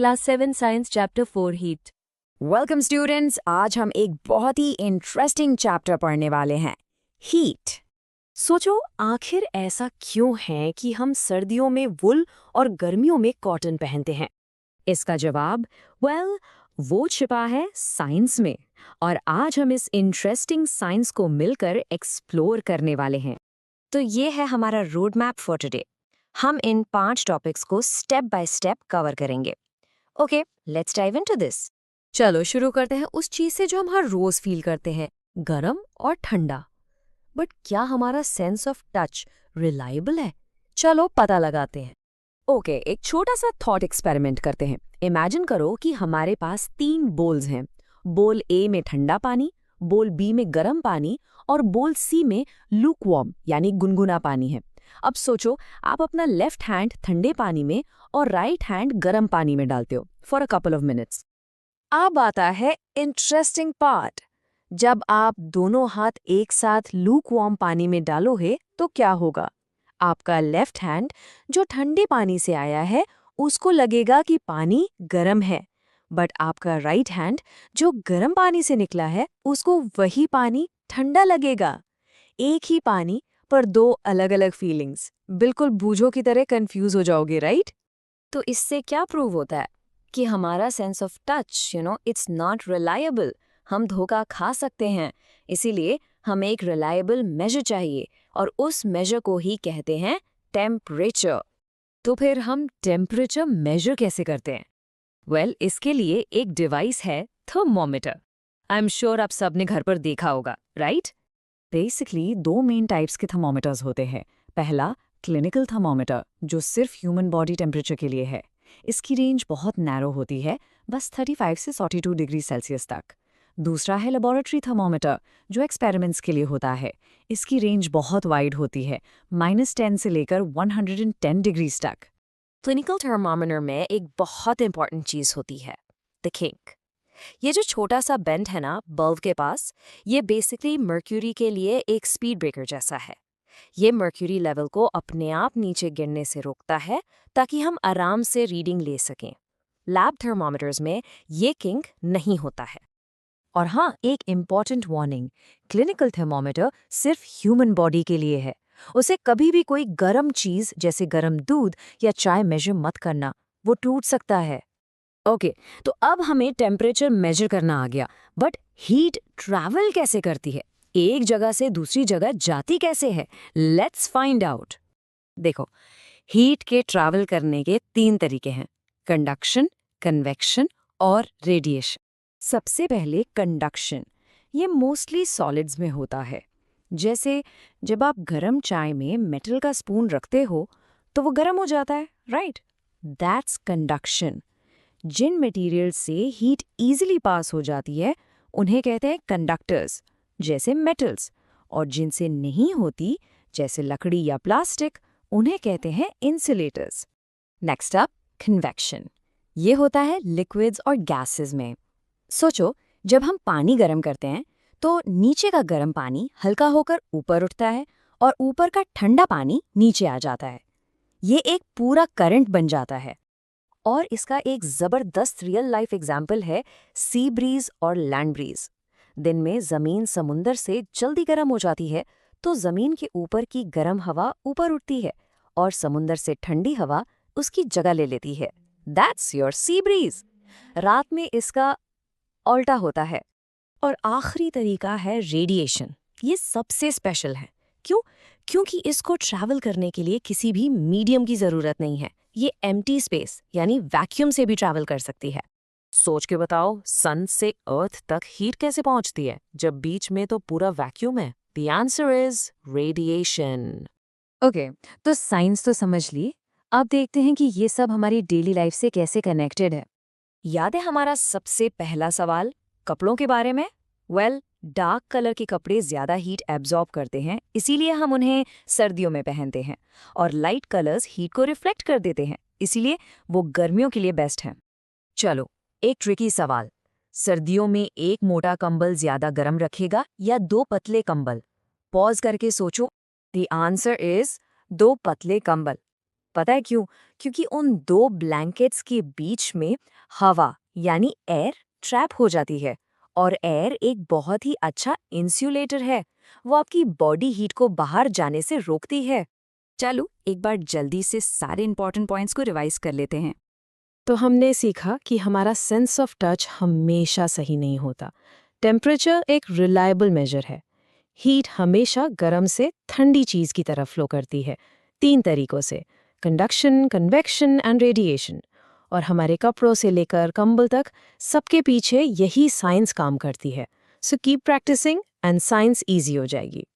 Class 7 science chapter 4 heat. Welcome students, आज हम एक बहुत ही इंटरेस्टिंग चैप्टर पढ़ने वाले हैं, हीट। सोचो आखिर ऐसा क्यों है कि हम सर्दियों में वुल और गर्मियों में कॉटन पहनते हैं? इसका जवाब वो छिपा है साइंस में, और आज हम इस इंटरेस्टिंग साइंस को मिलकर एक्सप्लोर करने वाले हैं। तो ये है हमारा रोड मैप फॉर टुडे। हम इन 5 टॉपिक्स को स्टेप बाय स्टेप कवर करेंगे। Okay, let's dive into this. चलो शुरू करते हैं उस चीज से जो हम हर रोज फील करते हैं, गरम और ठंडा। बट क्या हमारा सेंस ऑफ टच रिलायबल है? चलो पता लगाते हैं। ओके, एक छोटा सा थॉट एक्सपेरिमेंट करते हैं। इमेजिन करो कि हमारे पास 3 बोल्स हैं। बोल ए में ठंडा पानी, बोल बी में गर्म पानी और बोल सी में लूकवार्म यानी गुनगुना पानी है। अब सोचो, आप अपना लेफ्ट हैंड ठंडे पानी में और राइट हैंड गर्म पानी में डालते हो for a couple of minutes. अब आता है इंटरेस्टिंग पार्ट। जब आप दोनों हाथ एक साथ लूकवार्म पानी में डालोगे तो क्या होगा? आपका लेफ्ट हैंड जो ठंडे पानी से आया है उसको लगेगा कि पानी गर्म है, बट आपका राइट हैंड जो गर्म पानी से निकला है उसको वही पानी ठंडा लगेगा। एक ही पानी पर 2 अलग अलग फीलिंग्स। बिल्कुल बूझों की तरह कंफ्यूज हो जाओगे, राइट? तो इससे क्या प्रूव होता है कि हमारा sense of touch it's not reliable. हम धोखा खा सकते हैं। इसीलिए हमें एक रिलायबल मेजर चाहिए, और उस मेजर को ही कहते हैं टेम्परेचर। तो फिर हम टेम्परेचर मेजर कैसे करते हैं? इसके लिए एक डिवाइस है, थर्मोमीटर। आई एम श्योर आप सबने घर पर देखा होगा, राइट? बेसिकली 2 मेन टाइप्स के थर्मोमीटर्स होते हैं। पहला क्लिनिकल थर्मोमीटर, जो सिर्फ ह्यूमन बॉडी टेम्परेचर के लिए है। इसकी रेंज बहुत नैरो होती है, बस 35 से 42 डिग्री सेल्सियस तक। दूसरा है लेबोरेटरी थर्मोमीटर, जो एक्सपेरिमेंट्स के लिए होता है। इसकी रेंज बहुत वाइड होती है, -10 से लेकर 110 डिग्रीज तक। क्लिनिकल थर्मामीटर में एक बहुत इंपॉर्टेंट चीज होती है, द किंक। ये जो छोटा सा बेंड है ना बल्ब के पास, ये बेसिकली मर्क्यूरी के लिए एक स्पीड ब्रेकर जैसा है। ये मर्क्यूरी लेवल को अपने आप नीचे गिरने से रोकता है ताकि हम आराम से रीडिंग ले सकें। लैब थर्मामीटर्स में ये किंक नहीं होता है। और हाँ, एक इम्पॉर्टेंट वार्निंग, क्लिनिकल थर्मामीटर सिर्फ ह्यूमन बॉडी के लिए है। उसे कभी भी कोई गर्म चीज जैसे गर्म दूध या चाय मेजर मत करना, वो टूट सकता है। ओके, तो अब हमें टेम्परेचर मेजर करना आ गया, बट हीट ट्रैवल कैसे करती है? एक जगह से दूसरी जगह जाती कैसे है? Let's find out. देखो, हीट के ट्रैवल करने के 3 तरीके हैं, कंडक्शन, कन्वेक्शन और रेडिएशन। सबसे पहले कंडक्शन। ये मोस्टली सॉलिड्स में होता है। जैसे जब आप गरम चाय में मेटल का स्पून रखते हो तो वो गरम हो जाता है, राइट? That's conduction. जिन मटेरियल से हीट इजीली पास हो जाती है उन्हें कहते हैं कंडक्टर्स, जैसे मेटल्स। और जिनसे नहीं होती, जैसे लकड़ी या प्लास्टिक, उन्हें कहते हैं इंसुलेटर्स। Next up, convection. ये होता है लिक्विड्स और गैसेस में। सोचो, जब हम पानी गर्म करते हैं तो नीचे का गर्म पानी हल्का होकर ऊपर उठता है और ऊपर का ठंडा पानी नीचे आ जाता है। ये एक पूरा करंट बन जाता है। और इसका एक जबरदस्त रियल लाइफ एग्जाम्पल है सी ब्रीज और लैंड ब्रीज। दिन में जमीन समुंदर से जल्दी गर्म हो जाती है तो जमीन के ऊपर की गर्म हवा ऊपर उठती है और समुंदर से ठंडी हवा उसकी जगह ले लेती है। That's your sea breeze. रात में इसका उल्टा होता है। और आखिरी तरीका है रेडिएशन। ये सबसे स्पेशल है। क्यों? क्योंकि इसको ट्रैवल करने के लिए किसी भी मीडियम की जरूरत नहीं है। ये एम्प्टी स्पेस यानी वैक्यूम से भी ट्रैवल कर सकती है। सोच के बताओ, सन से अर्थ तक हीट कैसे पहुंचती है जब बीच में तो पूरा वैक्यूम है? The answer is radiation. Okay, तो साइंस तो समझ ली। अब देखते हैं कि ये सब हमारी डेली लाइफ से कैसे कनेक्टेड है। याद है हमारा सबसे पहला सवाल कपड़ों के बारे में? डार्क कलर के कपड़े ज्यादा हीट एब्जॉर्ब करते हैं, इसीलिए हम उन्हें सर्दियों में पहनते हैं। और लाइट कलर्स हीट को रिफ्लेक्ट कर देते हैं, इसीलिए वो गर्मियों के लिए बेस्ट हैं। चलो, एक ट्रिकी सवाल। सर्दियों में एक मोटा कंबल ज्यादा गर्म रखेगा या 2 पतले कंबल? पॉज करके सोचो। द आंसर इज 2 पतले कंबल। पता है क्यों? क्योंकि उन दो ब्लैंकेट्स के बीच में हवा यानी एयर ट्रैप हो जाती है और एयर एक बहुत ही अच्छा इंसुलेटर है। वो आपकी बॉडी हीट को बाहर जाने से रोकती है। चलो एक बार जल्दी से सारे इंपॉर्टेंट पॉइंट्स को रिवाइज कर लेते हैं। तो हमने सीखा कि हमारा सेंस ऑफ टच हमेशा सही नहीं होता। टेम्परेचर एक रिलायबल मेजर है। हीट हमेशा गर्म से ठंडी चीज़ की तरफ फ्लो करती है, 3 तरीकों से: कंडक्शन, कन्वेक्शन एंड रेडिएशन। और हमारे कपड़ों से लेकर कंबल तक सबके पीछे यही साइंस काम करती है। So keep practising and science easy हो जाएगी।